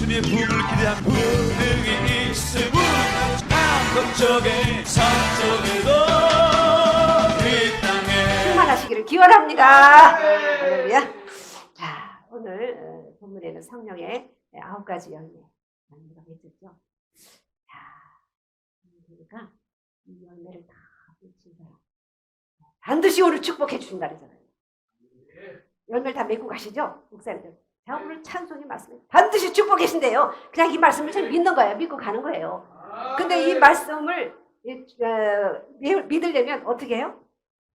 예수님의 부흥을 기대한 분들이 있음은 한국적인 서쪽에도 이 땅에 충만하시기를 기원합니다. 할렐루야. 자, 오늘 본문에는 성령의 9가지 열매 우리가 맺었죠. 자, 그러니까 이 열매를 다 맺힌 사람 반드시 오늘 축복해 주신다 그러잖아요. 열매를 다 맺고 가시죠, 목사님들. 자, 오늘 찬송의 말씀에 반드시 축복해 주신대요. 그냥 이 말씀을 잘 믿는 거예요. 믿고 가는 거예요. 근데 이 말씀을 믿으려면 어떻게 해요?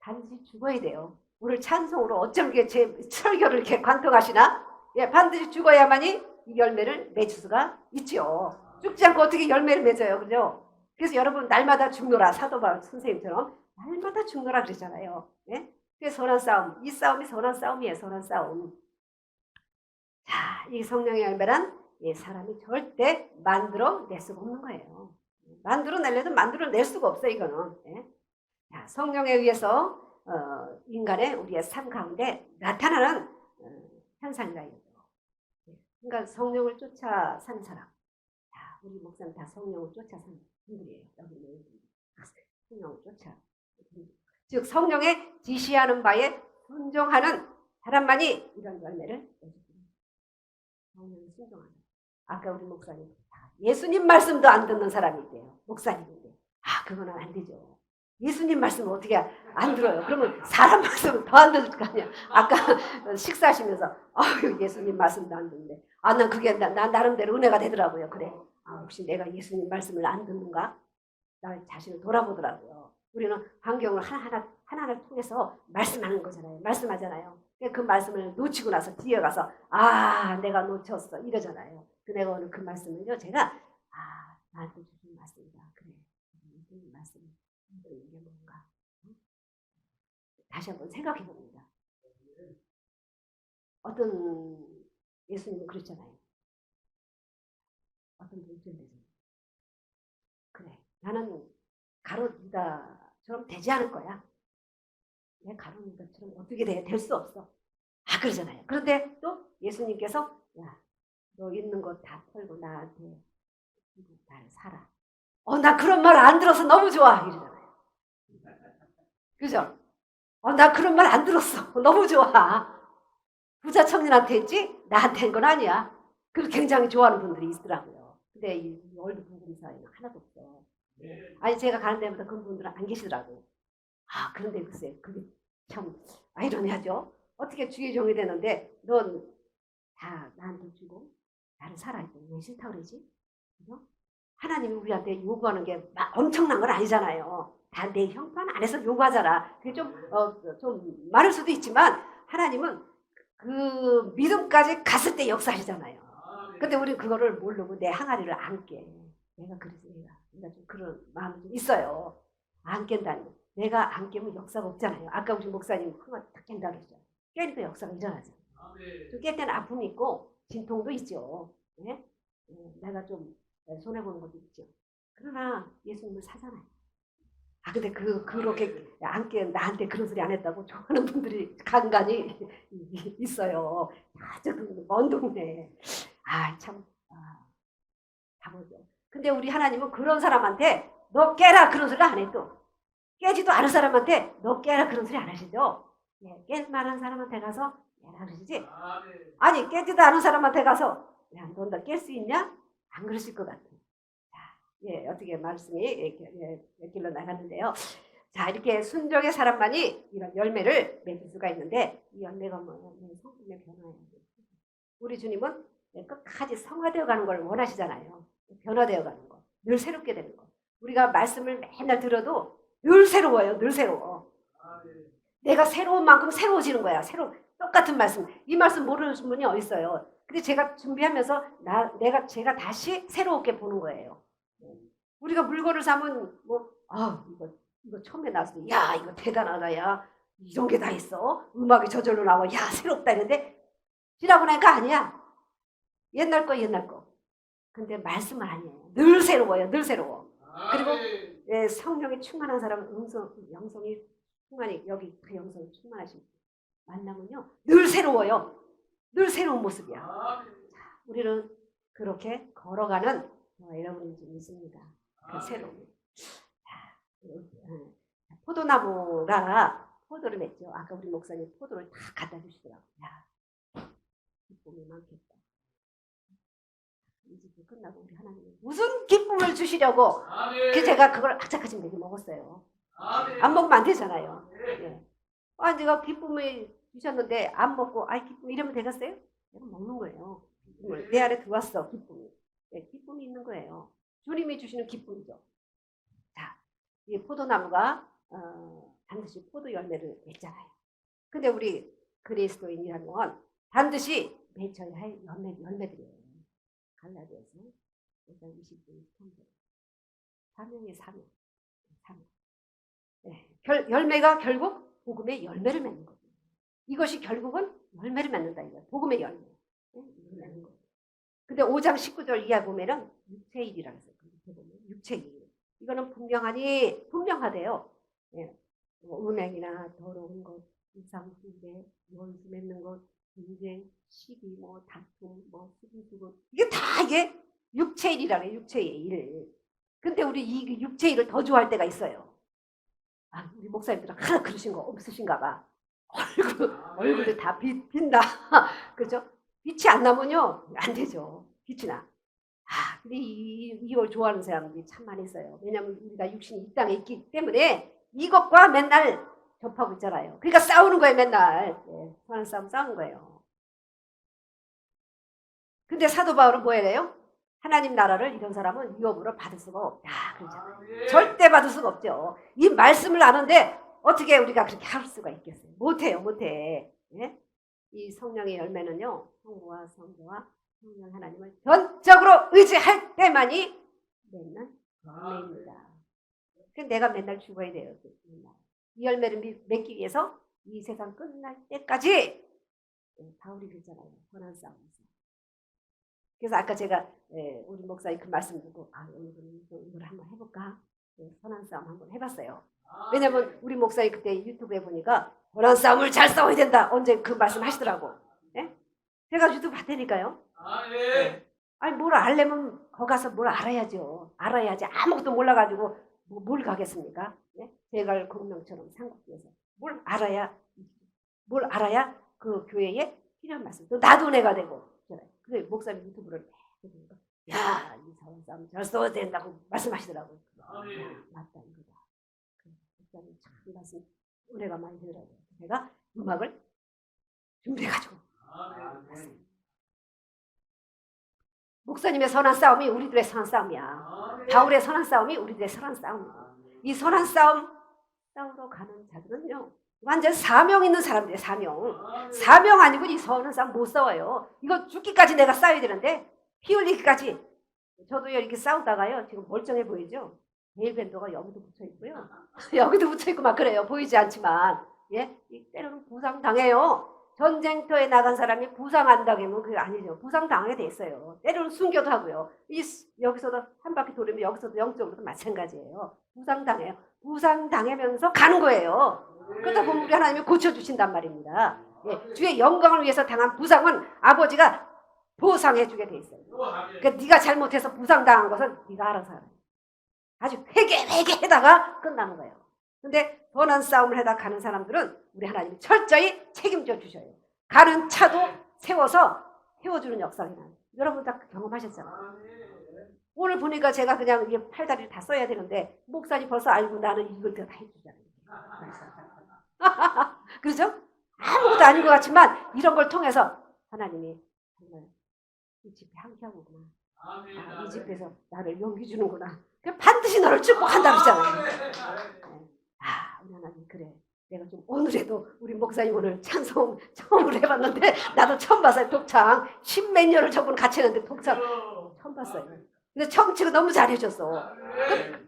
반드시 죽어야 돼요. 오늘 찬송으로 어쩜 이렇게 제 설교를 이렇게 관통하시나? 예, 반드시 죽어야만이 이 열매를 맺을 수가 있죠. 죽지 않고 어떻게 열매를 맺어요, 그죠? 그래서 여러분 날마다 죽노라 사도바울 선생님처럼 날마다 죽노라 그러잖아요. 예? 그래서 선한 싸움, 이 싸움이 선한 싸움이에요, 선한 싸움. 자, 이 성령의 열매란 사람이 절대 만들어 낼 수가 없는 거예요. 만들어 내려도 만들어 낼 수가 없어요, 이거는. 예? 자, 성령에 의해서 인간의 우리의 삶 가운데 나타나는 현상이다. 그러니까 성령을 쫓아 사는 사람. 자, 우리 목사님 다 성령을 쫓아 사는 분들이에요. 여기 성령을 쫓아. 즉 성령에 지시하는 바에 순종하는 사람만이 이런 열매를 내줍니다. 성령에 순종하는. 아까 우리 목사님 예수님 말씀도 안 듣는 사람이 있대요. 목사님인데. 그거는 안 되죠. 예수님 말씀을 어떻게 안 들어요? 그러면 사람 말씀은 더 안 들을 거 아니야. 아까 식사하시면서 예수님 말씀도 안 듣는데 난 그게 나 나름대로 은혜가 되더라고요. 그래. 혹시 내가 예수님 말씀을 안 듣는가? 나 자신을 돌아보더라고요. 우리는 환경을 하나하나를 통해서 말씀하는 거잖아요. 말씀하잖아요. 그 말씀을 놓치고 나서 뒤에 가서 내가 놓쳤어 이러잖아요. 내가 오늘 그 말씀을요 제가 나한테 주신 말씀이다. 그래. 예수님 말씀. 이게 뭔가 다시 한번 생각해 봅니다. 어떤 예수님은 그랬잖아요. 어떤 분이 되잖아요. 그래, 나는 가룟 유다처럼 되지 않을 거야. 내 가룟 유다처럼 어떻게 될 수 없어. 그러잖아요. 그런데 또 예수님께서 너 있는 거 다 털고 나한테 나를 사라. 나 그런 말 안 들어서 너무 좋아 이러잖아요. 그죠? 나 그런 말 안 들었어. 너무 좋아. 부자 청년한테 했지? 나한테 한 건 아니야. 그걸 굉장히 좋아하는 분들이 있더라고요. 근데 이 월드 부금 사회는 하나도 없어. 아니 제가 가는 데마다 그런 분들은 안 계시더라고. 그런데 글쎄 그게 참 아이러니하죠. 어떻게 주의 종이 되는데 넌 다 나한테 주고 나를 살아야 돼. 왜 싫다 그러지? 그죠? 하나님이 우리한테 요구하는 게 엄청난 건 아니잖아요. 다 내 형편 안에서 요구하잖아. 그게 좀 많을 수도 있지만 하나님은 그 믿음까지 갔을 때 역사하시잖아요. 근데 우리는 그거를 모르고 내 항아리를 안 깨. 내가 그래서 내가 좀 그런 마음이 좀 있어요. 안 깬다니. 내가 안 깨면 역사가 없잖아요. 아까 우리 목사님 항아리 딱 깬다 그러죠. 깨니까 역사가 일어나죠. 또 깰 때는 아픔이 있고 진통도 있죠. 네? 내가 좀 손해보는 것도 있죠. 그러나 예수님을 사잖아요. 근데 그렇게 나한테 그런 소리 안 했다고 좋아하는 분들이 간간히 있어요. 저도 먼 동네에. 참, 바보죠. 근데 우리 하나님은 그런 사람한테 너 깨라 그런 소리 안 해도 깨지도 않은 사람한테 너 깨라 그런 소리 안 하시죠. 깰 만한 사람한테 가서 깨라 그러시지. 아니 깨지도 않은 사람한테 가서 너 깰 수 있냐? 안 그러실 것 같아요. 어떻게 말씀이 길러 나갔는데요. 자, 이렇게 순종의 사람만이 이런 열매를 맺을 수가 있는데 이 열매가 뭐예요? 성품의 변화예요. 우리 주님은 끝까지 성화되어 가는 걸 원하시잖아요. 변화되어 가는 거. 늘 새롭게 되는 거. 우리가 말씀을 맨날 들어도 늘 새로워요. 늘 새로워. 내가 새로운 만큼 새로워지는 거야. 똑같은 말씀. 이 말씀 모르는 분이 어디 있어요. 근데 제가 준비하면서 제가 다시 새롭게 보는 거예요. 우리가 물건을 사면 이거 처음에 나왔을 때 이거 대단하다 야 이런 게 다 있어 음악이 저절로 나와 새롭다 이런데 지나고 나니까 아니야 옛날 거 근데 말씀은 아니에요. 늘 새로워요. 늘 새로워. 그리고 성령이 충만한 사람은 영성이 충만히 여기 그 영성이 충만하신 만나면요 늘 새로워요. 늘 새로운 모습이야. 자, 우리는 그렇게 걸어가는 여러분이 좀 있습니다. 그 새로운 포도나무가 포도를 맺죠. 아까 우리 목사님 포도를 다 갖다 주시더라고요. 야, 기쁨이 많겠다. 이 집이 끝나고 우리 하나님이 무슨 기쁨을 주시려고 그래서 제가 그걸 악착같이 먹이 먹었어요. 안 먹으면 안 되잖아요. 예. 내가 기쁨을 주셨는데 안 먹고 기쁨 이러면 되겠어요? 내가 먹는 거예요. 기쁨을 내 안에 들어왔어. 기쁨이. 네, 기쁨이 있는 거예요. 주님이 주시는 기쁨이죠. 자, 이 포도나무가 반드시 포도 열매를 맺잖아요. 근데 우리 그리스도인이라는 건 반드시 맺혀야 할 열매들이에요. 갈라디아서 5장 20절 23절. 사명의 사명. 네. 열매가 결국 복음의 열매를 맺는 거예요. 이것이 결국은 열매를 맺는다 이거예요. 복음의 열매. 네? 맺는 거예요. 근데 5장 19절 이하 보면은 육체일이라고 했어요. 육체일. 이거는 분명하대요. 예. 뭐 음행이나 더러운 것, 이상 후배, 원수 맺는 것, 분쟁, 시기, 다툼, 수군수군 이게 육체일이라고 해요. 육체일. 근데 우리 이 육체일을 더 좋아할 때가 있어요. 우리 목사님들은 하나 그러신 거 없으신가 봐. 얼굴이 다 빛나. 그죠? 빛이 안 나면요, 안 되죠. 빛이 나. 근데 이걸 좋아하는 사람들이 참 많이 있어요. 왜냐면 우리가 육신이 이 땅에 있기 때문에 이것과 맨날 접하고 있잖아요. 그러니까 싸우는 거예요, 맨날. 네, 선한 싸움 싸우는 거예요. 근데 사도 바울은 뭐 해요? 하나님 나라를 이런 사람은 유업으로 받을 수가 없다. 그러잖아요. 절대 받을 수가 없죠. 이 말씀을 아는데 어떻게 우리가 그렇게 할 수가 있겠어요? 못해. 예? 이 성령의 열매는요, 성부와 성자와 성령 하나님을 전적으로 의지할 때만이 맺는 열매입니다. 그래서 내가 맨날 죽어야 돼요. 이 열매를 맺기 위해서 이 세상 끝날 때까지 바울이 그랬잖아요. 선한 싸움에서. 그래서 아까 제가 우리 목사님 그 말씀 듣고 오늘은 이걸 한번 해볼까? 선한 싸움 한번 해봤어요. 왜냐면 우리 목사님 그때 유튜브에 보니까 선한 싸움을 잘 싸워야 된다. 언제 그 말씀 하시더라고. 네? 제가 유튜브 봤다니까요. 뭘 알려면 거기 가서 뭘 알아야죠. 알아야지. 아무것도 몰라가지고 뭘 가겠습니까? 네? 제갈 공명처럼 삼국지에서 뭘 알아야 그 교회에 필요한 말씀. 또 나도 내가 되고. 그래 목사님 유튜브를 보니까 이 선한 싸움 잘 싸워야 된다고 말씀하시더라고요. 맞다 이거다. 목사님 참 말씀 은혜가 많이 되더라고요. 제가 음악을 준비해가지고 목사님의 선한 싸움이 우리들의 선한 싸움이야. 바울의 선한 싸움이 우리들의 선한 싸움이야. 이 선한 싸움 싸우러 가는 자들은요 완전 사명 있는 사람들이에요. 사명 아니고 이 선한 싸움 못 싸워요. 이거 죽기까지 내가 싸워야 되는데 피 흘리기까지. 저도 이렇게 싸우다가요 지금 멀쩡해 보이죠? 네일밴드가 여기도 붙여있고요. 여기도 붙여있고 막 그래요. 보이지 않지만 때로는 부상당해요. 전쟁터에 나간 사람이 부상 안 당하면 그게 아니죠. 부상 당하게 돼 있어요. 때로는 숨겨도 하고요. 여기서도 한 바퀴 돌리면 여기서도 영적으로도 마찬가지예요. 부상 당해요. 부상 당하면서 가는 거예요. 그러다 보면 우리 하나님이 고쳐주신단 말입니다. 주의 영광을 위해서 당한 부상은 아버지가 보상해 주게 돼 있어요. 그러니까 네가 잘못해서 부상 당한 것은 네가 알아서 하라. 아주 회개하다가 끝나는 거예요. 근데 선한 싸움을 하다 가는 사람들은 우리 하나님이 철저히 책임져 주셔요. 가는 차도 세워서 태워주는 역사가 나요. 여러분 다 경험하셨잖아요. 오늘 보니까 제가 그냥 이게 팔다리를 다 써야 되는데 목사님 벌써 알고 나는 이걸 다 해주잖아요. 그렇죠? 아무것도 아닌 것 같지만 이런 걸 통해서 하나님이 정말 이 집에 함께하는구나. 이 집에서 나를 용기 주는구나. 반드시 너를 축복한다 그러잖아요. 우리 하나님 그래. 내가 좀 오늘에도 우리 목사님 오늘 찬송 처음으로 해봤는데 나도 처음 봤어요. 독창 10몇 년을 저분 같이 했는데 독창 처음 봤어요. 근데 청취가 너무 잘해줬어.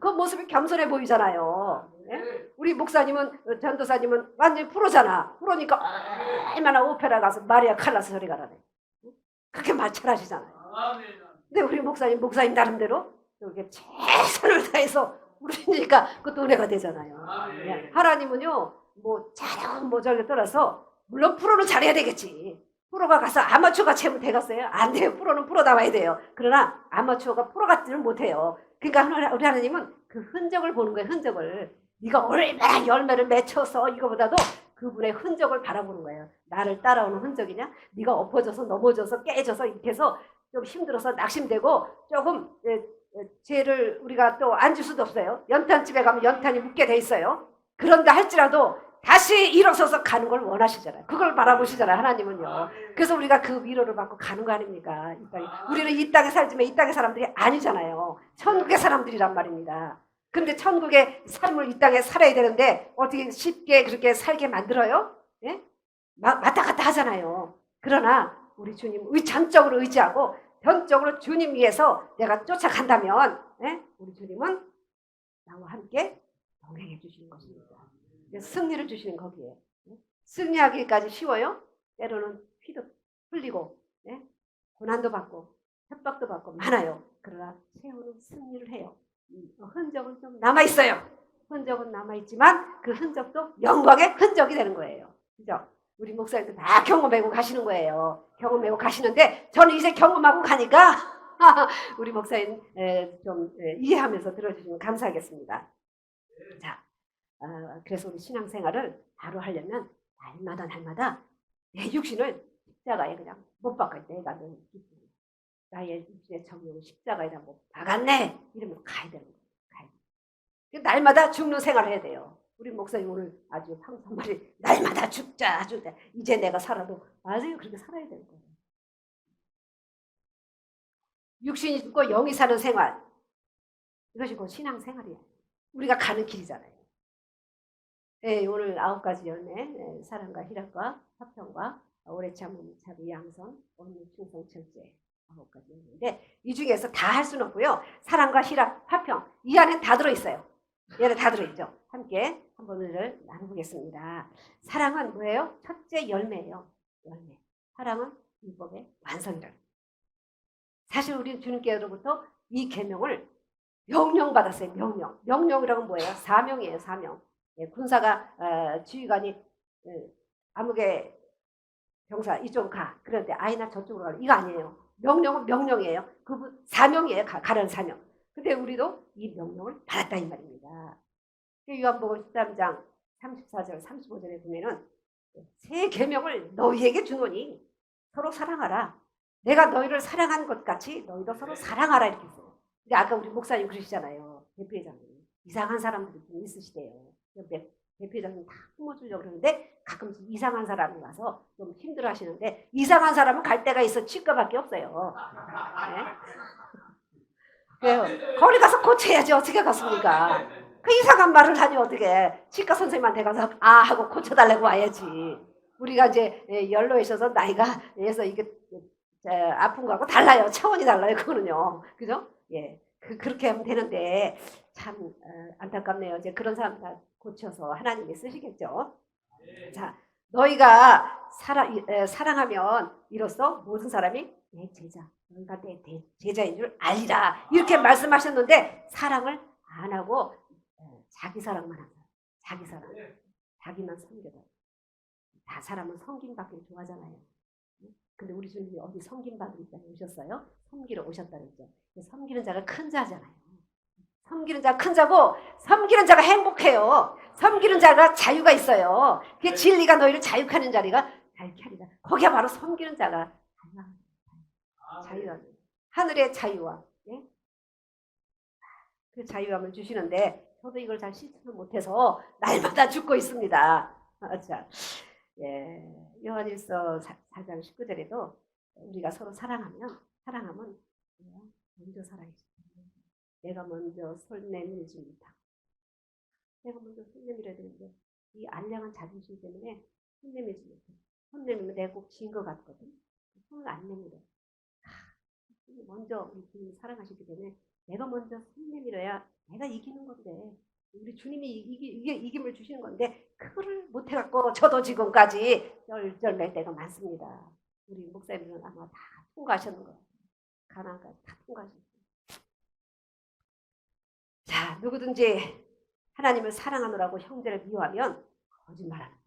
그 모습이 겸손해 보이잖아요. 네? 우리 목사님은 전도사님은 완전히 프로잖아. 프로니까 얼마나 오페라 가서 마리아 칼라스 소리가 나네. 그렇게 말 잘하시잖아요. 근데 우리 목사님 나름대로 이렇게 최선을 다해서 부르시니까 그것도 은혜가 되잖아요. 하나님은요 뭐 잘하고 뭐 저기 떠나서 물론 프로는 잘해야 되겠지. 프로가 가서 아마추어가 채면 되겠어요? 안 돼요. 프로는 프로 나와야 돼요. 그러나 아마추어가 프로 같지는 못해요. 그러니까 우리 하나님은 그 흔적을 보는 거예요. 흔적을. 네가 얼마나 열매를 맺혀서 이거보다도 그분의 흔적을 바라보는 거예요. 나를 따라오는 흔적이냐? 네가 엎어져서 넘어져서 깨져서 이렇게 해서 좀 힘들어서 낙심되고 조금 죄를 우리가 또 안 줄 수도 없어요. 연탄집에 가면 연탄이 묻게 돼 있어요. 그런다 할지라도 다시 일어서서 가는 걸 원하시잖아요. 그걸 바라보시잖아요. 하나님은요. 그래서 우리가 그 위로를 받고 가는 거 아닙니까? 이 땅에. 우리는 이 땅에 살지만 이 땅의 사람들이 아니잖아요. 천국의 사람들이란 말입니다. 근데 천국의 삶을 이 땅에 살아야 되는데 어떻게 쉽게 그렇게 살게 만들어요? 예? 왔다 갔다 하잖아요. 그러나 우리 주님 전적으로 의지하고 전적으로 주님 위해서 내가 쫓아간다면 우리 주님은 나와 함께 동행해 주시는 것입니다. 승리를 주시는 거기에. 승리하기까지 쉬워요? 때로는 피도 흘리고 고난도 받고 협박도 받고 많아요. 그러나 최후는 승리를 해요. 흔적은 좀 남아있어요. 흔적은 남아있지만 그 흔적도 영광의 흔적이 되는 거예요. 그죠? 우리 목사님들 다 경험하고 가시는 거예요. 경험하고 가시는데 저는 이제 경험하고 가니까 우리 목사님 좀 이해하면서 들어주시면 감사하겠습니다. 자, 그래서 우리 신앙생활을 바로 하려면 날마다 내 육신을 십자가에 그냥 못 박을 때 내가 늘 나의 육신의 정욕을 십자가에다 못 박았네 이러면 가야 되는 거예요. 가야 돼. 날마다 죽는 생활을 해야 돼요. 우리 목사님 오늘 아주 황성말이 날마다 죽자 이제 내가 살아도 맞아요. 그렇게 살아야 되는 거예요. 육신이 죽고 영이 사는 생활 이것이 곧 신앙생활이에요. 우리가 가는 길이잖아요. 네, 오늘 9가지 열매 사랑과 희락과 화평과 오래 참음 자비 양선 온유 충성 절제 9가지 열매인데 이 중에서 다 할 수는 없고요. 사랑과 희락 화평 이 안에 다 들어있어요. 얘는 다 들어있죠. 함께 한번 오늘 나눠보겠습니다. 사랑은 뭐예요? 첫째 열매예요. 열매. 사랑은 율법의 완성이라. 사실 우리 주님께로부터 이 계명을 명령 받았어요. 명령. 명령이라는 뭐예요? 사명이에요. 사명. 군사가 지휘관이 아무개 병사 이쪽으로 가. 그런데 아이나 저쪽으로 가. 이거 아니에요. 명령은 명령이에요. 그분 사명이에요. 가라는 사명. 근데 우리도 이 명령을 받았다 이 말입니다. 요한복음 13장 34절 35절에 보면은 새 계명을 너희에게 주노니 서로 사랑하라. 내가 너희를 사랑한 것 같이 너희도 서로 사랑하라 이렇게 했어요. 근데 아까 우리 목사님 그러시잖아요. 대표회장님. 이상한 사람들이 좀 있으시대요. 대표회장님 다 품어주려고 그러는데 가끔씩 이상한 사람이 와서 좀 힘들어 하시는데 이상한 사람은 갈 데가 있어 치과밖에 없어요. 네? 거기 가서 고쳐야지 어떻게 갔습니까? 그 이상한 말을 하니 어떻게 치과 선생님한테 가서 하고 고쳐달라고 와야지. 우리가 이제 연로에 있어서 나이가 해서 이게 아픈 거하고 달라요. 차원이 달라요. 그거는요. 그죠? 예. 그렇게 하면 되는데 참 안타깝네요. 이제 그런 사람 다 고쳐서 하나님이 쓰시겠죠. 자, 너희가 사랑하면 이로써 모든 사람이 내 제자, 너희가 내 제자인 줄 알리라. 이렇게 말씀하셨는데 사랑을 안 하고 자기 사랑만 한다. 자기 사랑. 자기만 섬겨다. 다 사람은 섬김받기를 좋아하잖아요. 근데 우리 주님이 어디 섬김받을 자에 오셨어요? 섬기러 오셨다 그랬죠. 섬기는 자가 큰 자잖아요. 섬기는 자가 큰 자고 섬기는 자가 행복해요. 섬기는 자가 자유가 있어요. 그게 진리가 너희를 자유하는 자리가 자유케 하리라. 거기가 바로 섬기는 자가 자유함. 하늘의 자유와 그 자유함을 주시는데 저도 이걸 잘 실천을 못해서 날마다 죽고 있습니다. 자, 요한일서 4장 19절에도 우리가 서로 사랑하면 먼저 사랑해주세요. 내가 먼저 손 내밀지 못하고 내가 먼저 손 내밀어야 되는데 이 알량한 자존심 때문에 손 내밀지 못해. 손 내밀면 내가 꼭 진 것 같거든. 손을 안 내밀어. 먼저 우리 주님이 사랑하시기 때문에 내가 먼저 손 내밀어야 내가 이기는 건데 우리 주님이 이김을 주시는 건데 그거를 못해갖고 저도 지금까지 쩔쩔맬 때가 많습니다. 우리 목사님들은 아마 다 통과하셨는 거예요. 가난까지 다 통과하셨어요. 자, 누구든지 하나님을 사랑하느라고 형제를 미워하면 거짓말하는 거예요.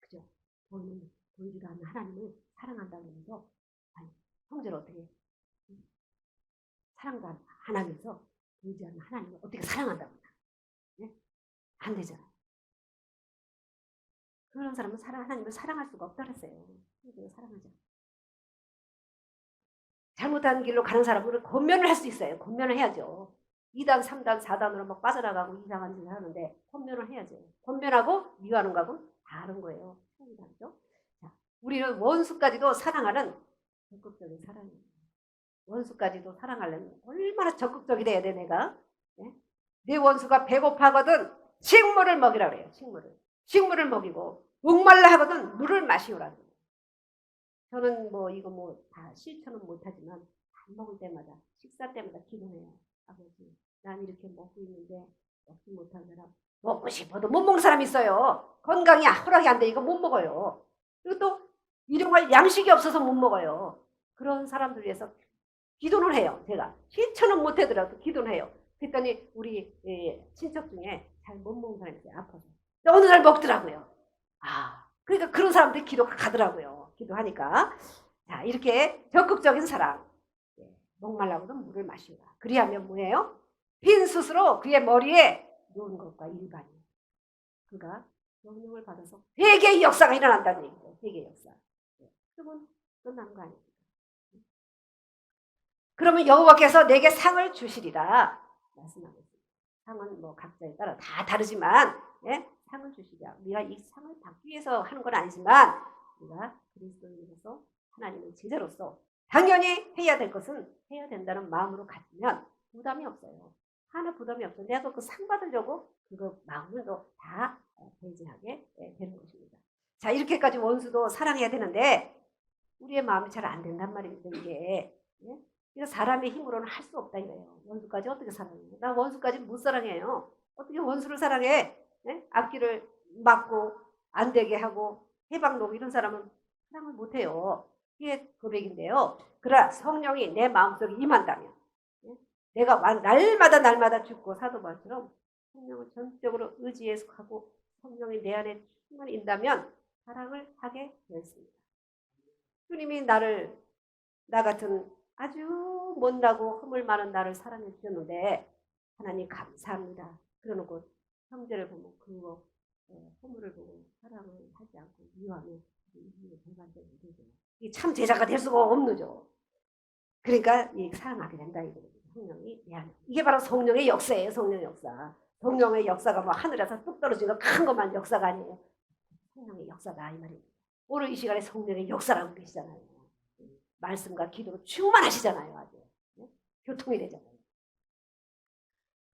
그죠? 보이지도 않는 하나님을 사랑한다고 해서 아니, 형제를 어떻게 사랑도 안 하면서 보이지 않는 하나님을 어떻게 사랑한다고 네? 안 되잖아요. 그런 사람은 하나님을 사랑할 수가 없다 그랬어요. 형제를 사랑하자. 잘못한 길로 가는 사람은 권면을 할 수 있어요. 권면을 해야죠. 2단, 3단, 4단으로 막 빠져나가고 이상한 짓을 하는데 권면을 해야죠. 권면하고 미워하는 거하고는 다른 거예요. 다르죠? 자, 우리는 원수까지도 사랑하는 적극적인 사랑이에요. 원수까지도 사랑하려면 얼마나 적극적이 돼야 돼 내가. 네? 내 원수가 배고파거든 식물을 먹이라 그래요. 식물을 먹이고 목말라 하거든 물을 마시오라 그래요. 저는 뭐 이거 뭐 다 실천은 못하지만 밥 먹을 때마다 식사 때마다 기도해요. 아버지 난 이렇게 먹고 있는데 먹지 못한 사람 먹고 싶어도 못 먹는 사람 있어요. 건강이 허락이 안 돼 이거 못 먹어요. 그리고 또 일용할 양식이 없어서 못 먹어요. 그런 사람들 위해서 기도를 해요. 제가 실천은 못하더라도 기도를 해요. 그랬더니 우리 친척 중에 잘 못 먹는 사람이 있어요. 아파서. 어느 날 먹더라고요. 그러니까 그런 사람들 기도가 가더라고요. 기도하니까. 자, 이렇게 적극적인 사랑. 목말라고도 물을 마시라. 그리하면 뭐예요? 빈 숯으로 그의 머리에 놓은 것과 일반이. 그가 명령을 받아서 회개의 역사가 일어난다는 얘기죠. 회개의 역사. 그러면 끝난 거 아닙니까? 그러면 여호와께서 내게 상을 주시리라 말씀하고 있습니다. 상은 뭐 각자에 따라 다 다르지만 상을 주시리라. 우리가 이 상을 받기 위해서 하는 건 아니지만 우리가 그리스도인으로서 하나님의 제자로서 당연히 해야 될 것은 해야 된다는 마음으로 가지면 부담이 없어요. 하나 부담이 없어. 내가 그 상 받으려고 그거 마음을 다 배제하게 되는 것입니다. 자, 이렇게까지 원수도 사랑해야 되는데 우리의 마음이 잘 안 된단 말입니다. 이게. 그래서 사람의 힘으로는 할 수 없다 이거예요. 원수까지 어떻게 사랑해요? 나 원수까지 못 사랑해요. 어떻게 원수를 사랑해? 앞길을 막고 안 되게 하고 해방놓고 이런 사람은 사랑을 못해요. 이게 고백인데요. 그러나 성령이 내 마음속에 임한다면 내가 날마다 죽고 사도바처럼 성령을 전적으로 의지해서 하고 성령이 내 안에 충만인다면 사랑을 하게 되었습니다. 주님이 나 같은 아주 못나고 허물 많은 나를 사랑해 주셨는데 하나님 감사합니다. 그러놓고 형제를 보면 그 허물을 보고 사랑을 하지 않고 미워하면 이게 대반전이 되죠. 이게 참 제자가 될 수가 없는죠. 그러니까 사랑하게 된다 이거예요. 성령이 이게 바로 성령의 역사예요. 성령의 역사. 성령의 역사가 뭐 하늘에서 뚝 떨어진 거 큰 것만 역사가 아니에요. 성령의 역사다 이 말이에요. 오늘 이 시간에 성령의 역사라고 계시잖아요. 말씀과 기도로 충만하시잖아요. 아주 교통이 되잖아요.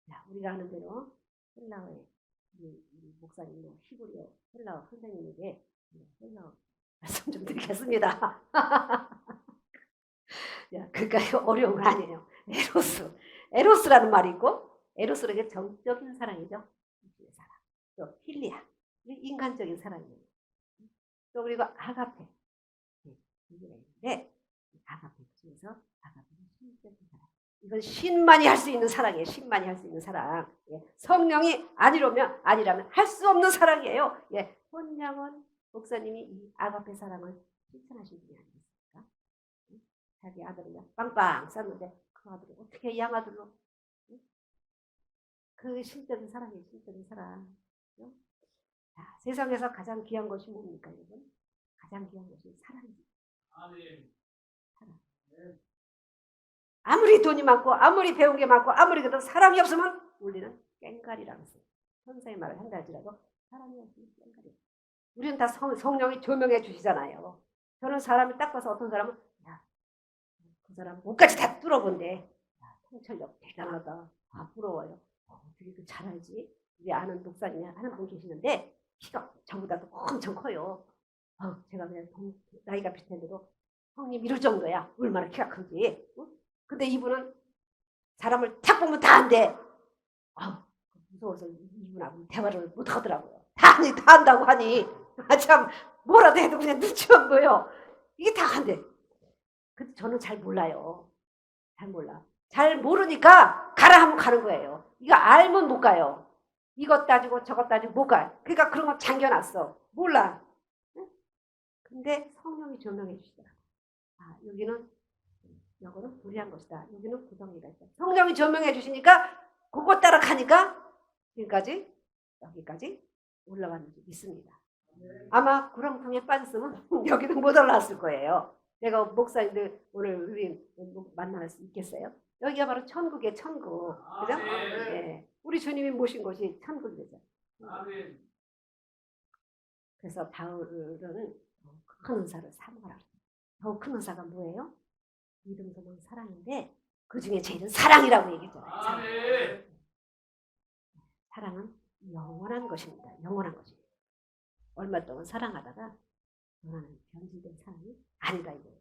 자, 우리가 아는 대로 헬라어의 우리 목사님 히브리어 헬라어 선생님에게 헬라어 말씀 좀 드리겠습니다. 그러니까 어려운 거 아니에요. 에로스라는 말이 있고 에로스는 정적인 사랑이죠. 사랑. 또 필리아 인간적인 사랑이에요. 또 그리고 아가페 이게 있는데 아가페 중에서 아가페는 신적인 사랑. 이건 신만이 할 수 있는 사랑이에요. 신만이 할 수 있는 사랑. 성령이 아니라면 할 수 없는 사랑이에요. 손양원 목사님이 이 아가페 사랑을 실천하신 분이 아니겠습니까? 자기 아들을 빵빵 쌌는데 그 아들을 어떻게 이 양아들로 그 신적인 사랑이에요. 신적인 사랑. 자, 세상에서 가장 귀한 것이 뭡니까 여러분? 가장 귀한 것이 사랑입니다. 사랑. 아무리 돈이 많고 아무리 배운 게 많고 아무리 그래도 사랑이 없으면 우리는 깽가리라고 했어요. 선생의 말을 한다 할지라도 사랑이 없으면 깽가리. 우리는 다 성령이 조명해 주시잖아요. 저는 사람이 딱 봐서 어떤 사람은 그 사람 목까지 다 뚫어본데 통찰력 대단하다. 부러워요. 어떻게 그 잘 알지? 우리 아는 목사님이 하는 분 계시는데 키가 저보다도 엄청 커요. 제가 그냥 나이가 비슷한데도 형님 이럴 정도야. 얼마나 키가 큰지. 근데 이분은 사람을 탁 보면 다 한대. 무서워서 이분하고 대화를 못 하더라고요. 다 한다고 하니 참 뭐라도 해도 그냥 눈치만 보여. 이게 다 한대. 근데 저는 잘 몰라요. 잘 몰라. 잘 모르니까 가라 하면 가는 거예요. 이거 알면 못 가요. 이것 따지고 저것 따지고 못 가요. 그러니까 그런 거 잠겨놨어. 몰라. 근데 성령이 조명해 주시더라고요. 아, 여기는 이거는 불의한 것이다. 여기는 구덩이가 있다. 성령이 조명해 주시니까 그거 따라 가니까 지금까지 여기까지 올라왔는지 믿습니다. 아마 구렁텅이에 빠졌으면 여기도 못 올라왔을 거예요. 내가 목사님들 오늘 우리 만날 수 있겠어요? 여기가 바로 천국이에요, 천국. 그죠? 네. 우리 주님이 모신 곳이 천국이죠. 그래서 바울은 큰 은사를 사모하라. 더 큰 은사가 뭐예요? 믿음, 소망, 사랑인데 그 중에 제일은 사랑이라고 얘기했잖아요. 사랑은 영원한 것입니다. 영원한 것입니다. 얼마 동안 사랑하다가 너는 변질된 사랑이 아니다 이거예요.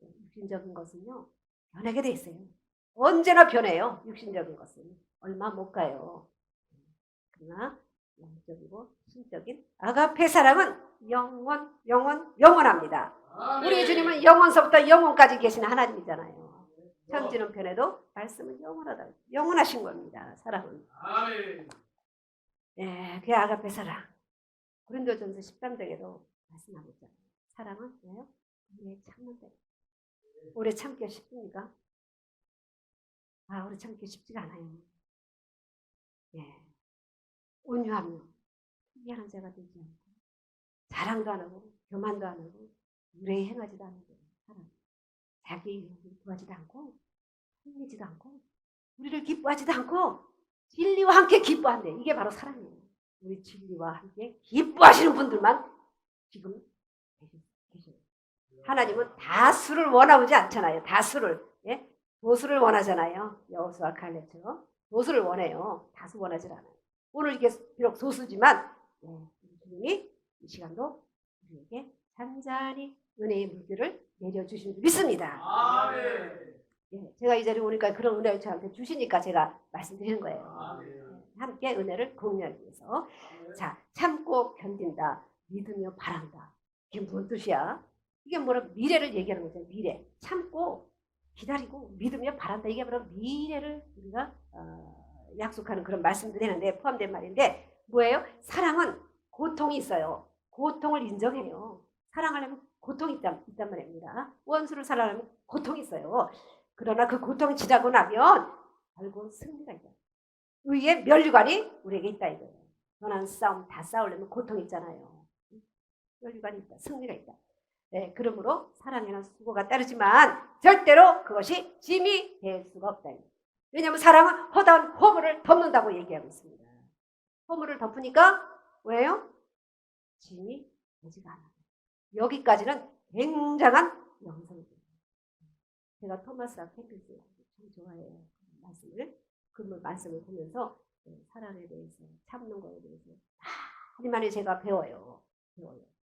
육신적인 것은요 변하게 돼 있어요. 언제나 변해요. 육신적인 것은 얼마 못 가요. 그러나 영적이고 신적인 아가페 사랑은 영원합니다. 우리 주님은 영원서부터 영원까지 계신 하나님이잖아요. 천지는 변해도 말씀은 영원하다. 영원하신 겁니다. 사랑은. 네, 그게 아가페 사랑. 고린도전서 13장에도 말씀하고 있잖아요. 사랑은 뭐예요? 오래 참는다. 오래 참기가 쉽습니까? 아, 오래 참기 쉽지가 않아요. 예. 온유하며 미안한 자가 되지 않고 자랑도 안 하고 교만도 안 하고 유례 행하지도 않고 사랑. 자기 이익을 구하지도 않고 흘리지도 않고 우리를 기뻐하지도 않고 진리와 함께 기뻐한대. 이게 바로 사랑이에요. 우리 진리와 함께 기뻐하시는 분들만 지금 계세요. 하나님은 다수를 원하지 않잖아요. 다수를. 예? 도수를 원하잖아요. 여호수아 칼렙처럼 도수를 원해요. 다수 원하지 않아요. 오늘 이게 비록 소수지만 주님이 이 시간도 우리에게 잔잔히 은혜의 물결을 내려주신 줄 믿습니다. 예, 제가 이 자리에 오니까 그런 은혜를 저한테 주시니까 제가 말씀드리는 거예요. 함께 은혜를 공유하기 위해서. 자, 참고 견딘다. 믿으며 바란다. 이게 무슨 뜻이야? 이게 뭐라 미래를 얘기하는 거죠. 미래. 참고 기다리고 믿으며 바란다. 이게 바로 미래를 우리가 약속하는 그런 말씀들이 있는데 포함된 말인데 뭐예요? 사랑은 고통이 있어요. 고통을 인정해요. 사랑하려면 고통이 있단 말입니다. 원수를 사랑하려면 고통이 있어요. 그러나 그 고통이 지나고 나면 결국 승리가 있다. 의의 면류관이 우리에게 있다 이거예요. 너는 싸움 다 싸우려면 고통이 있잖아요. 면류관이 있다. 승리가 있다. 네, 그러므로 사랑에는 수고가 따르지만 절대로 그것이 짐이 될 수가 없다. 왜냐하면 사랑은 허다한 허물을 덮는다고 얘기하고 있습니다. 허물을 덮으니까 왜요? 짐이 되지가 않아요. 여기까지는 굉장한 영성입니다. 제가 토마스 아퀴나스 참 좋아해요. 그 말씀을 보면서 사랑에 대해서 참는 거에 대해서 많이 많이 제가 배워요.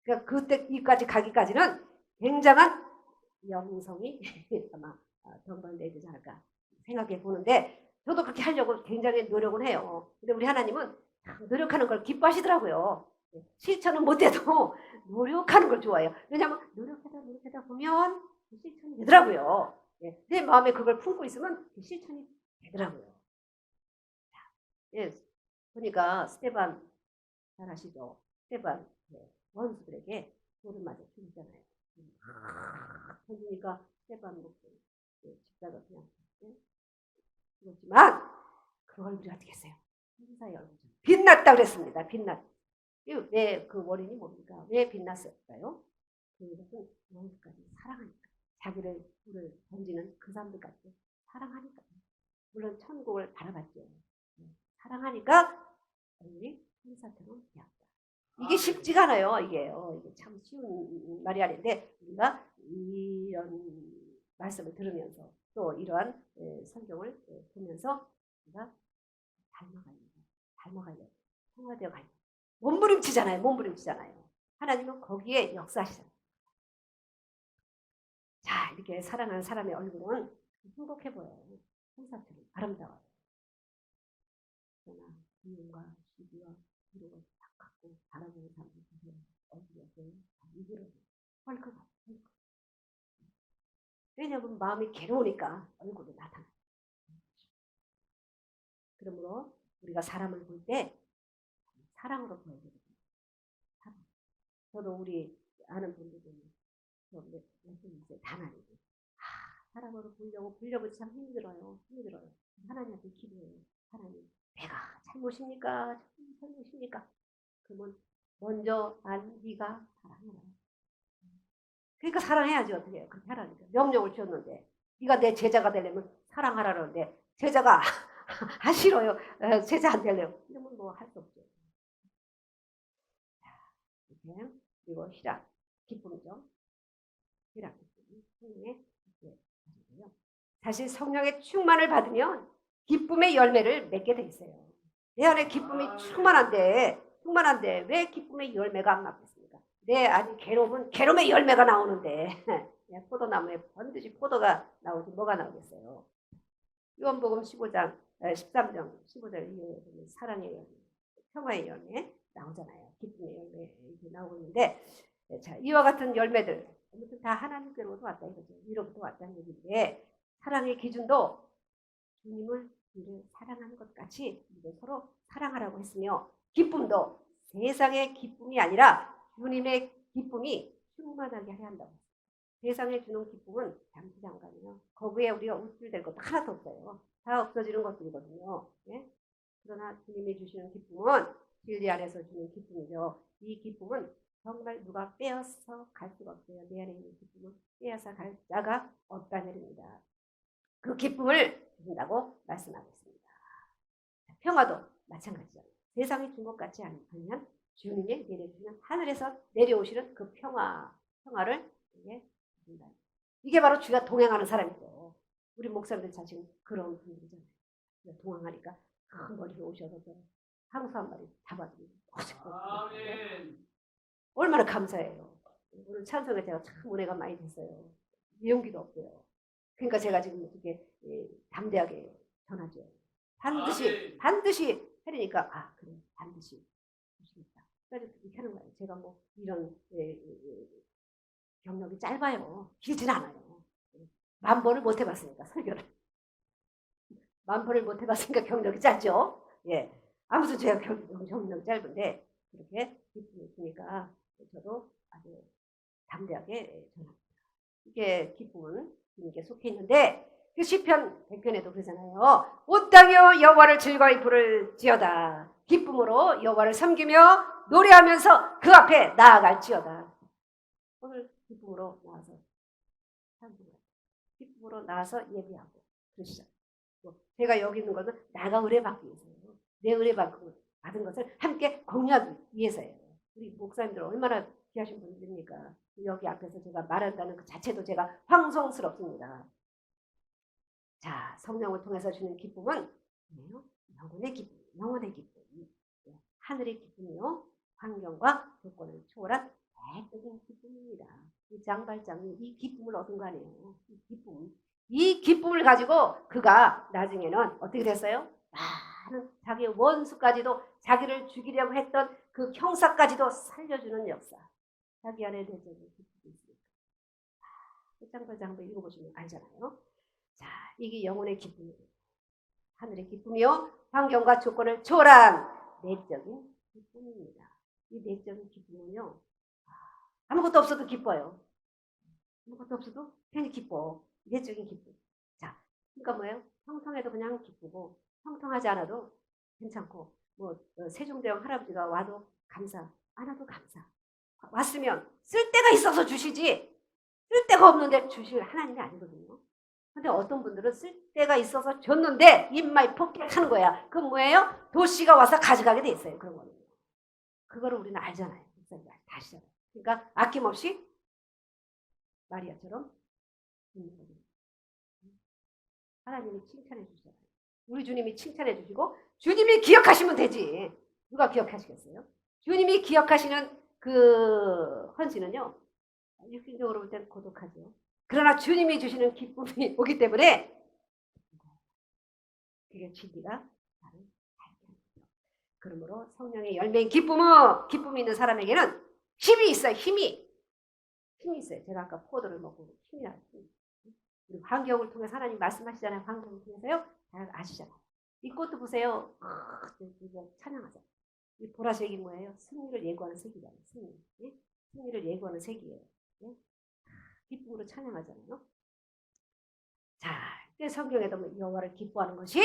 그러니까 그때까지 가기까지는 굉장한 영성이 아마 덤벌내야 되지 않을까 생각해 보는데 저도 그렇게 하려고 굉장히 노력을 해요. 근데 우리 하나님은 노력하는 걸 기뻐하시더라고요. 실천은 못해도 노력하는 걸 좋아해요. 왜냐하면 노력하다 보면 실천이 되더라고요. 내 마음에 그걸 품고 있으면 실천이 되더라고요. 예, 보니까 스테반 잘 아시죠? 스테반 원수들에게 돌을 맞아 죽이잖아요. 그러니까 스테반 목소리 집사가 그냥 죽었지만 그 얼굴이 어떻게 했어요? 천사의 얼굴 빛났다 그랬습니다. 빛났다. 왜 그 원인이 뭡니까? 왜 빛났을까요? 그것은 원수까지 사랑하니까 자기를 던지는 그 사람들까지 사랑하니까 물론 천국을 바라봤죠. 사랑하니까 얼굴이 천사처럼 되었다. 이게 쉽지가 않아요. 이게 참 쉬운 말이 아닌데 우리가 이런 말씀을 들으면서 또 이러한 성경을 보면서 우리가 닮아가려고 통화되어 가요. 몸부림치잖아요. 하나님은 거기에 역사하시잖아요. 자, 이렇게 사랑하는 사람의 얼굴은 행복해 보여요. 천사처럼 아름다워요. 그러나 미움과 시기와 위로가 딱 갖고 바라보는 사람들 보세요. 얼굴이 이그러져 헐크가. 왜냐하면 마음이 괴로우니까 얼굴이 나타나요. 그러므로 우리가 사람을 볼 때 사랑으로 보여야 되거든요. 저도 우리 아는 분들도 몇분 있어요. 다만이고. 사람으로 보려고 참 힘들어요. 하나님한테 기도해요. 하나님, 내가 잘못입니까? 잘못입니까? 그러면 먼저 네가 사랑해라. 그러니까 사랑해야지. 어떻게 해요? 그렇게 하라니까. 명령을 주었는데 네가 내 제자가 되려면 사랑하라는데 제자가 싫어요. 제자 안 되려고. 이러면 뭐 할 수 없죠. 이렇게. 그리고 희락, 기쁨이죠. 희락, 기쁨. 성령의 기쁨이요. 사실 성령의 충만을 받으면 기쁨의 열매를 맺게 돼 있어요. 내 안에 기쁨이 충만한데 왜 기쁨의 열매가 안 나겠습니까? 내 안에 괴로움은 괴로움의 열매가 나오는데 포도나무에 반드시 포도가 나오지 뭐가 나오겠어요. 요한복음 15장 13장 15절 이후에 보면 사랑의 열매, 평화의 열매 나오잖아요. 기쁨의 열매 이렇게 나오고 있는데, 자, 이와 같은 열매들 아무튼 다 하나님께로부터 왔다 이거죠. 위로부터 왔다는 얘기인데, 사랑의 기준도 주님을 우리를 사랑하는 것 같이 서로 사랑하라고 했으며, 기쁨도 세상의 기쁨이 아니라 주님의 기쁨이 충만하게 해야 한다고. 세상에 주는 기쁨은 잠시잠깐이요. 거기에 우리가 우쭐될 것도 하나도 없어요. 다 없어지는 것들이거든요. 예? 그러나 주님이 주시는 기쁨은 진리 안에서 주는 기쁨이죠. 이 기쁨은 정말 누가 빼앗아 갈 수가 없어요. 내 안에 있는 기쁨은 빼앗아 갈 자가 없다는 얘기입니다. 그 기쁨을 주신다고 말씀하고 있습니다. 평화도 마찬가지죠. 세상이 준 것 같지 않으면 주님이 내려주시는 하늘에서 내려오시는 그 평화를 준다. 이게 바로 주가 동행하는 사람이죠. 우리 목사님들 자신 그런 분들이잖아요. 동행하니까 큰 머리로 오셔서 항소 한 마리 잡아드리고 얼마나 감사해요. 오늘 찬송에 제가 참 은혜가 많이 됐어요. 용기도 없고요. 그러니까 제가 지금 이렇게 담대하게 전하죠. 반드시 해리니까 그래 반드시 주시겠다. 그래서 이렇게 하는 거예요. 제가 뭐 이런 경력이 짧아요. 길진 않아요. 1000번을 못 해봤으니까 설교를 1000번을 못 해봤으니까 경력이 짧죠. 예. 아무튼 제가 경력이 짧은데 그렇게 기쁨이 있으니까 저도 아주 담대하게 전합니다. 이게 기쁨은 주님께 속해 있는데 그 시편 100편에도 그러잖아요. 온 땅이여 여호와를 즐거이 부를지어다. 기쁨으로 여호와를 섬기며 노래하면서 그 앞에 나아갈지어다. 오늘 기쁨으로 나와서 기쁨으로 나와서 예배하고 그러시죠. 제가 여기 있는 것은 나가 의뢰받기 위해서예요. 내 의뢰받은 것을 함께 공유하기 위해서예요. 우리 목사님들 얼마나 귀하신 분들입니까? 여기 앞에서 제가 말한다는 그 자체도 제가 황송스럽습니다. 자, 성령을 통해서 주는 기쁨은 영혼의 기쁨, 하늘의 기쁨이요, 환경과 조건을 초월한 대적인 기쁨입니다. 이 장발장이 이 기쁨을 얻은 거 아니에요. 이 기쁨을 가지고 그가 나중에는 어떻게 됐어요? 많은 자기 원수까지도 자기를 죽이려고 했던 그 형사까지도 살려주는 역사. 자기 안에 대적인 기쁨이 있으니까. 장발장도 읽어보시면 알잖아요. 자, 이게 영혼의 기쁨이에요. 하늘의 기쁨이요, 환경과 조건을 초월한 내적인 기쁨입니다. 이 내적인 기쁨은요, 아무것도 없어도 기뻐요. 아무것도 없어도 괜히 기뻐. 내적인 기쁨. 자, 그러니까 뭐예요? 형통해도 그냥 기쁘고, 형통하지 않아도 괜찮고, 뭐 세종대왕 할아버지가 와도 감사, 안 와도 감사. 왔으면 쓸 데가 있어서 주시지, 쓸 데가 없는데 주실 하나님이 아니거든요. 근데 어떤 분들은 쓸 데가 있어서 줬는데 입마이 폭격하는 거야. 그건 뭐예요? 도시가 와서 가져가게 돼 있어요. 그런 거는. 그거를 우리는 알잖아요. 다 아시잖아요. 그러니까 아낌없이 마리아처럼 하나님이 칭찬해 주시잖아요. 우리 주님이 칭찬해 주시고 주님이 기억하시면 되지. 누가 기억하시겠어요? 주님이 기억하시는 그 헌신은요, 육신적으로 볼 때는 고독하죠. 그러나 주님이 주시는 기쁨이 오기 때문에 그게 진리가 나를 알게 합니다. 그러므로 성령의 열매인 기쁨이 있는 사람에게는 힘이 있어요. 힘이 있어요. 제가 아까 포도를 먹고 힘이 나요. 그리고 환경을 통해서 하나님 말씀하시잖아요. 환경을 통해서요. 잘 아시잖아요. 이 꽃도 보세요. 찬양하죠. 이 보라색이 뭐예요? 승리를 예고하는 색이잖아요. 승리. 승리를 예고하는 색이에요. 예? 기쁨으로 찬양하잖아요. 자, 그 성경에도 뭐 여호와를 기뻐하는 것이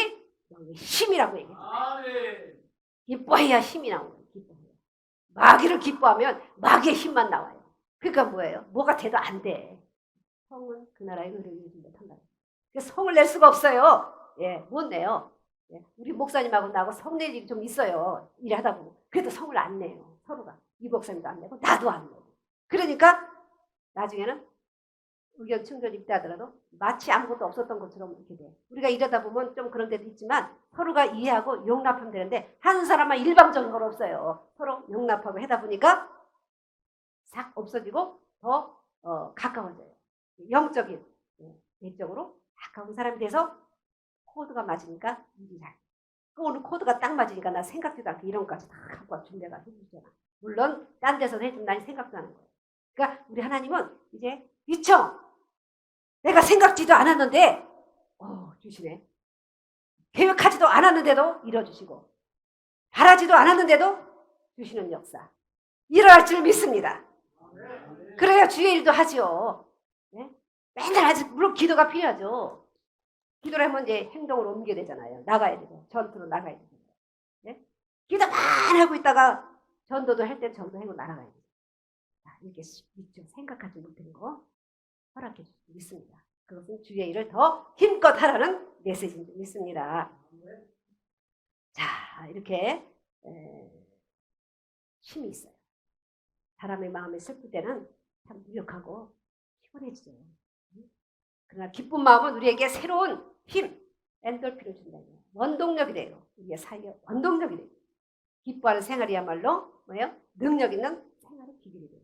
여기 힘이라고 얘기합니다. 아멘. 기뻐해야 힘이 나오는 거예요. 기뻐해야. 마귀를 기뻐하면 마귀의 힘만 나와요. 그러니까 뭐예요? 뭐가 돼도 안 돼. 성은 그 나라의 의를 이루지 못한다. 그래서 성을 낼 수가 없어요. 예, 못 내요. 예, 우리 목사님하고 나하고 성 낼 일이 좀 있어요. 일하다 보면. 그래도 성을 안 내요. 서로가. 이 목사님도 안 내고 나도 안 내고. 그러니까 나중에는 의견 충돌이 있다 하더라도 마치 아무것도 없었던 것처럼 이렇게 돼. 우리가 이러다 보면 좀 그런 데도 있지만 서로가 이해하고 용납하면 되는데 한 사람만 일방적인 건 없어요. 서로 용납하고 하다 보니까 싹 없어지고 더 가까워져요. 영적인, 내적으로 가까운 사람이 돼서 코드가 맞으니까 일이 잘. 오늘 코드가 딱 맞으니까 나 생각지도 않게 이런 것까지 다 갖고 와 준비가 해주잖아. 물론 딴 데서 해주면 난 생각도 안 하는 거예요. 그러니까 우리 하나님은 이제 미쳐. 내가 생각지도 않았는데 주시네. 계획하지도 않았는데도 이뤄주시고 바라지도 않았는데도 주시는 역사. 일어날 줄 믿습니다. 그래야 주의 일도 하죠. 네? 맨날 하지. 물론 기도가 필요하죠. 기도를 하면 이제 행동으로 옮겨야 되잖아요. 나가야 되고 전투로 나가야 되잖아요. 네? 기도만 하고 있다가 전도도 할 때 전도하고 날아가야 돼요. 자, 이렇게 믿죠. 생각하지 못한 거 허락해 주시고 믿습니다. 그것은 주의 일을 더 힘껏 하라는 메시지인 줄 믿습니다. 자, 이렇게 힘이 있어요. 사람의 마음이 슬플 때는 참 무력하고 피곤해지죠. 그러나 기쁜 마음은 우리에게 새로운 힘, 엔돌핀을 준다는 거예요. 원동력이 돼요. 우리의 사이에 원동력이 돼요. 기뻐하는 생활이야말로 뭐예요? 능력 있는 생활의 기술이 돼요.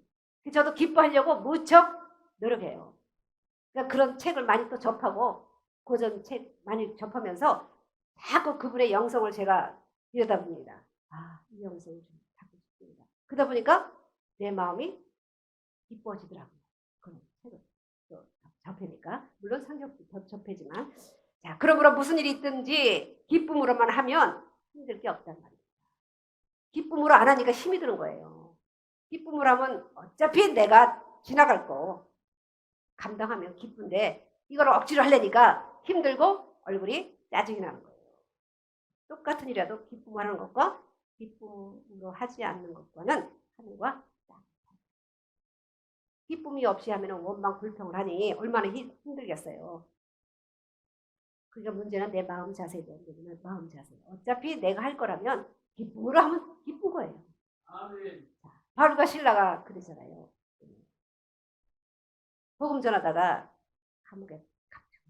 저도 기뻐하려고 무척 노력해요. 그러니까 그런 책을 많이 또 접하고 고전 책 많이 접하면서 자꾸 그분의 영성을 제가 들여다봅니다. 아, 이 영성을 좀 갖고 싶습니다. 그러다 보니까 내 마음이 기뻐지더라고요. 그런 책을 또 접하니까. 물론 상격도 접하지만. 자, 그러므로 무슨 일이 있든지 기쁨으로만 하면 힘들 게 없단 말이에요. 기쁨으로 안 하니까 힘이 드는 거예요. 기쁨으로 하면 어차피 내가 지나갈 거 감당하면 기쁜데 이걸 억지로 하려니까 힘들고 얼굴이 짜증이 나는 거예요. 똑같은 일이라도 기쁨으로 하는 것과 기쁨으로 하지 않는 것과는 하늘과 땅. 기쁨이 없이 하면 원망 불평을 하니 얼마나 힘들겠어요. 그러니까 문제는 내 마음 자세죠. 마음 자세. 어차피 내가 할 거라면 기쁨으로 하면 기쁜 거예요. 아멘. 바울과 신라가 그러잖아요. 복음 전하다가 감옥에 갔죠.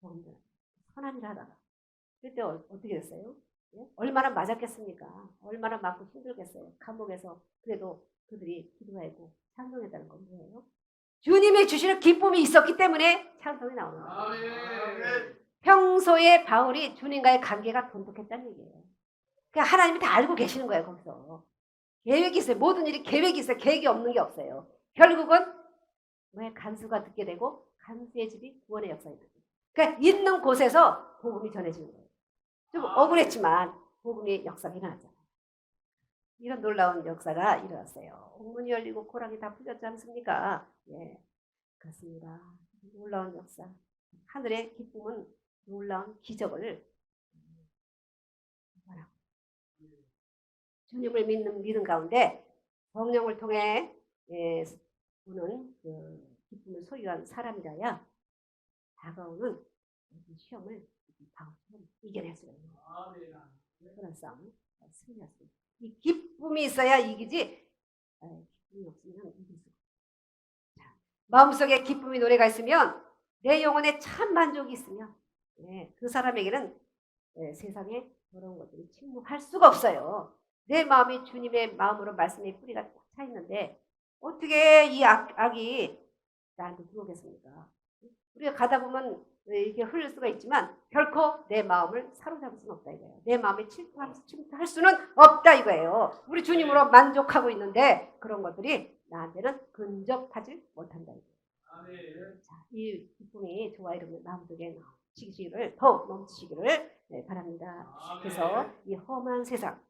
복음 전하다가 선한 일 하다가 그때 어떻게 됐어요? 예? 얼마나 맞았겠습니까? 얼마나 맞고 힘들겠어요. 감옥에서 그래도 그들이 기도하고 찬송했다는 건 뭐예요? 주님이 주시는 기쁨이 있었기 때문에 찬송이 나오는 거예요. 아멘. 평소에 바울이 주님과의 관계가 돈독했다는 얘기예요. 그러니까 하나님이 다 알고 계시는 거예요. 거기서 계획이 있어요. 모든 일이 계획이 있어요. 계획이 없는 게 없어요. 결국은 왜 간수가 듣게 되고 간수의 집이 구원의 역사가 있는 거예요. 그러니까 있는 곳에서 복음이 전해지는 거예요. 좀 억울했지만 복음의 역사가 일어났잖아요. 이런 놀라운 역사가 일어났어요. 옥문이 열리고 고랑이 다 풀렸지 않습니까? 예, 그렇습니다. 놀라운 역사. 하늘의 기쁨은 놀라운 기적을 말하고 주님을 믿는 가운데 성령을 통해 오는 그 기쁨을 소유한 사람이라야 다가오는 시험을 이겨낼 수가 있는 거예요. 그런 싸움을 승리할 수 있어요. 이 기쁨이 있어야 이기지 기쁨이 없으면 이길 수 없어요. 마음속에 기쁨이 노래가 있으면 내 영혼에 참 만족이 있으면 그 사람에게는 세상에 더러운 것들이 침묵할 수가 없어요. 내 마음이 주님의 마음으로 말씀의 뿌리가 꽉 차 있는데 어떻게 이 악이 나한테 들어오겠습니까? 우리가 가다 보면 이렇게 흘릴 수가 있지만 결코 내 마음을 사로잡을 수는 없다 이거예요. 내 마음에 침투할 수는 없다 이거예요. 우리 주님으로 만족하고 있는데 그런 것들이 나한테는 근접하지 못한다 이거예요. 자, 이 기쁨이 좋아 이러면 마음속에 넘치기를 더욱 넘치기를 바랍니다. 그래서 이 험한 세상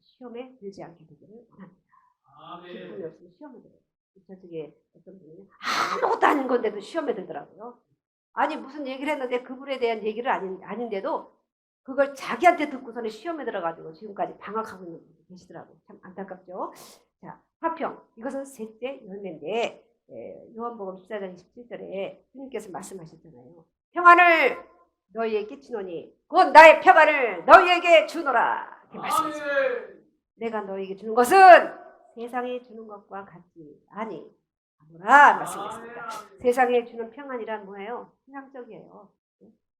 시험에 들지 않게 되기를 원합니다. 기쁨이 아멘. 없으면 시험에 들어요. 저쪽에 어떤 분이 아무것도 아닌 건데도 시험에 들더라고요. 아니 무슨 얘기를 했는데 그분에 대한 얘기를 아닌데도 그걸 자기한테 듣고서는 시험에 들어가지고 지금까지 방학하고 있는 분이 계시더라고요. 참 안타깝죠. 자, 화평. 이것은 셋째 열매인데 요한복음 14장 27절에 주님께서 말씀하셨잖아요. 평안을 너희에게 끼치노니 곧 나의 평안을 너희에게 주노라. 이렇게 말씀하셨어요. 아멘. 내가 너희에게 주는 것은 세상에 주는 것과 같지 아니하노라 말씀했습니다. 세상에 주는 평안이란 뭐예요? 세상적이에요.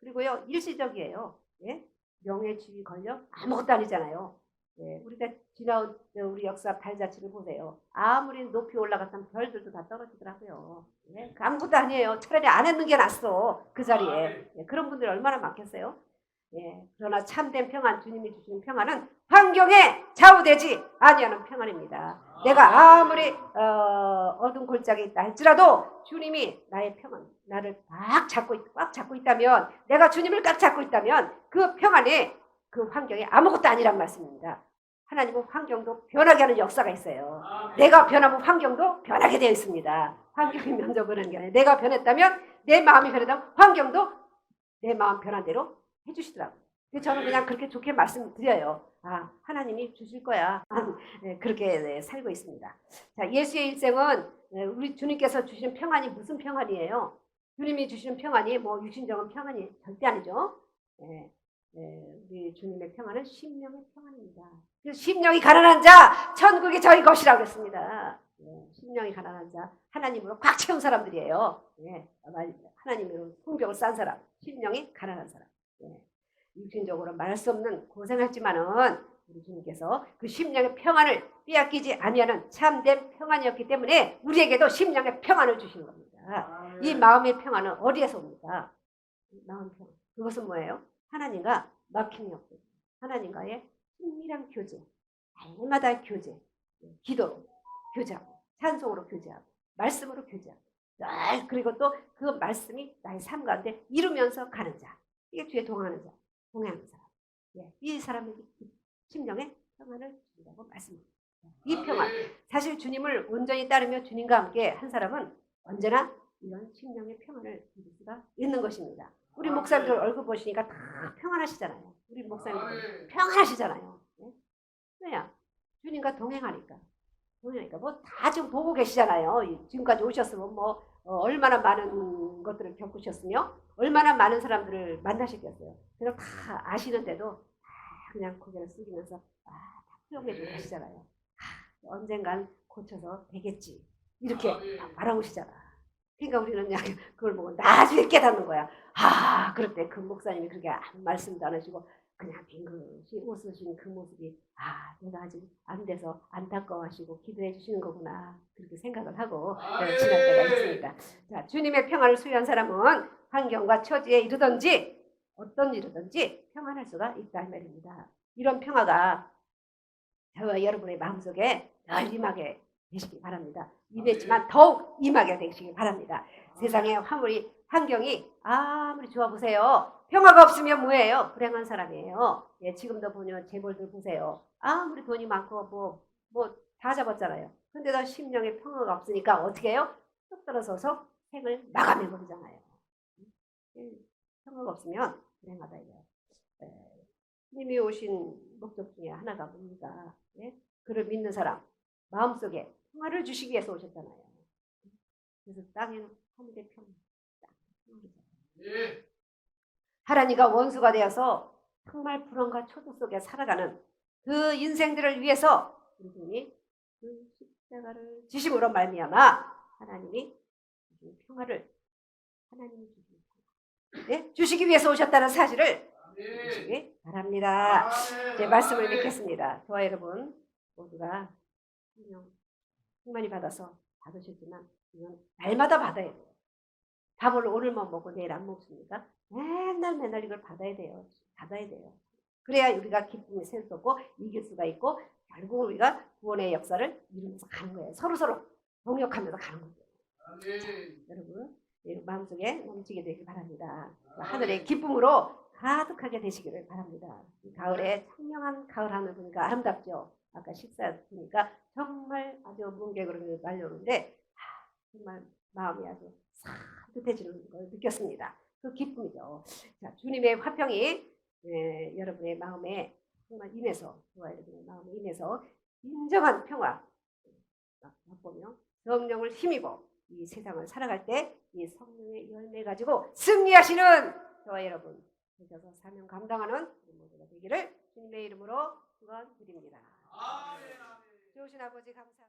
그리고요 일시적이에요. 예? 명예, 지위, 권력 아무것도 아니잖아요. 예, 우리가 지나온 우리 역사 발자취를 보세요. 아무리 높이 올라갔던 별들도 다 떨어지더라고요. 예? 아무것도 아니에요. 차라리 안 했는 게 낫어. 그 자리에. 예, 그런 분들이 얼마나 많겠어요? 예, 그러나 참된 평안, 주님이 주시는 평안은 환경에 좌우되지 아니하는 평안입니다. 내가 아무리 어두운 골짜기에 있다 할지라도 주님이 나의 평안, 나를 꽉 잡고 있다면, 내가 주님을 꽉 잡고 있다면 그 평안이 그 환경이 아무것도 아니란 말씀입니다. 하나님은 환경도 변하게 하는 역사가 있어요. 내가 변하면 환경도 변하게 되어 있습니다. 환경이 먼저 변하는 게 아니라 내가 변했다면, 내 마음이 변했다면 환경도 내 마음 변한 대로 해주시더라고요. 저는 그냥 그렇게 좋게 말씀드려요. 아, 하나님이 주실 거야. 그렇게 살고 있습니다. 자, 예수의 일생은 우리 주님께서 주신 평안이 무슨 평안이에요? 주님이 주시는 평안이 뭐 육신적인 평안이 절대 아니죠. 우리 주님의 평안은 심령의 평안입니다. 그래서 심령이 가난한 자 천국이 저희 것이라고 했습니다. 심령이 가난한 자 하나님으로 꽉 채운 사람들이에요. 하나님으로 풍족을 싼 사람, 심령이 가난한 사람. 육신적으로 말할 수 없는 고생했지만은 우리 주님께서 그 심령의 평안을 빼앗기지 아니하는 참된 평안이었기 때문에 우리에게도 심령의 평안을 주시는 겁니다. 이 마음의 평안은 어디에서 옵니까? 마음 평안. 그것은 뭐예요? 하나님과 막힘이 없고 하나님과의 친밀한 교제, 날마다 교제, 기도로 교제하고 찬송으로 교제하고 말씀으로 교제하고 그리고 또 그 말씀이 나의 삶 가운데 이루면서 가는 자, 이게 뒤에 동행하는 자, 동행하는 사람. 이 사람에게 심령의 평안을 준다고 말씀합니다. 이 평안, 사실 주님을 온전히 따르며 주님과 함께 한 사람은 언제나 이런 심령의 평안을 누릴 수가 있는 것입니다. 우리 목사님들 얼굴 보시니까 다 평안하시잖아요. 우리 목사님들 평안하시잖아요. 왜냐? 주님과 동행하니까 뭐 다 지금 보고 계시잖아요. 지금까지 오셨으면 뭐 얼마나 많은 것들을 겪으셨으며 얼마나 많은 사람들을 만나셨겠어요. 그럼 다 아시는데도 그냥 고개를 숙이면서 다 훌륭해 좀 하시잖아요. 언젠간 고쳐서 되겠지 이렇게 바라보시잖아. 그러니까 우리는 그냥 그걸 보고 나중에 깨닫는 거야. 그럴 때 그 목사님이 그렇게 아무 말씀도 안 하시고 그냥 빙긋이 웃으신 그 모습이 내가 아직 안 돼서 안타까워하시고 기도해 주시는 거구나 그렇게 생각을 하고 지날 때가 있습니다. 자, 주님의 평안을 소유한 사람은 환경과 처지에 이르든지 어떤 일이든지 평안할 수가 있다 이 말입니다. 이런 평화가 저와 여러분의 마음속에 늘 임하게 되시기 바랍니다. 임했지만 더욱 임하게 되시기 바랍니다. 세상의 환경이 아무리 좋아 보세요. 평화가 없으면 뭐예요? 불행한 사람이에요. 지금도 보면 재벌들 보세요. 아무리 돈이 많고 뭐 다 잡았잖아요. 근데도 심령의 평화가 없으니까 어떻게 해요? 뚝 떨어져서 생을 마감해 버리잖아요. 평화가 없으면 불행하다 이거예요. 주님이 오신 목적 중에 하나가 뭡니까? 그를 믿는 사람 마음속에 평화를 주시기 위해서 오셨잖아요. 그래서 땅에는 하늘의 평화. 하나님과 원수가 되어서 정말 불안과 초조 속에 살아가는 그 인생들을 위해서 주님이 그 십자가를 지심으로 말미암아 하나님이 평화를 하나님이 주시기 위해서 오셨다는 사실을 보시기 바랍니다. 제 말씀을 믿겠습니다. 저와 여러분 모두가 충만히 받아서 받으셨지만 이건 날마다 받아야 돼요. 밥을 오늘만 먹고 내일 안 먹습니까? 맨날 이걸 받아야 돼요. 그래야 우리가 기쁨이 셀 수 없고 이길 수가 있고 결국 우리가 구원의 역사를 이루면서 가는 거예요. 서로 동역하면서 가는 거죠. 자, 여러분 마음속에 넘치게 되길 바랍니다. 하늘의 기쁨으로 가득하게 되시기를 바랍니다. 이 가을에 청명한 가을 하늘 보니까 아름답죠. 아까 식사 보니까 정말 아주 문객으로 날려오는데 정말 마음이 아주 산뜻해지는 걸 느꼈습니다. 그 기쁨이죠. 자, 주님의 화평이 여러분의 마음에 정말 임해서 저와 여러분의 마음에 임해서 진정한 평화 맛보며 성령을 힘입어 이 세상을 살아갈 때 이 성령의 열매 가지고 승리하시는 저와 여러분 되셔서 사명 감당하는 우리 모두가 되기를 주님의 이름으로 축원드립니다. 아멘. 좋으신 아버지 감사합니다.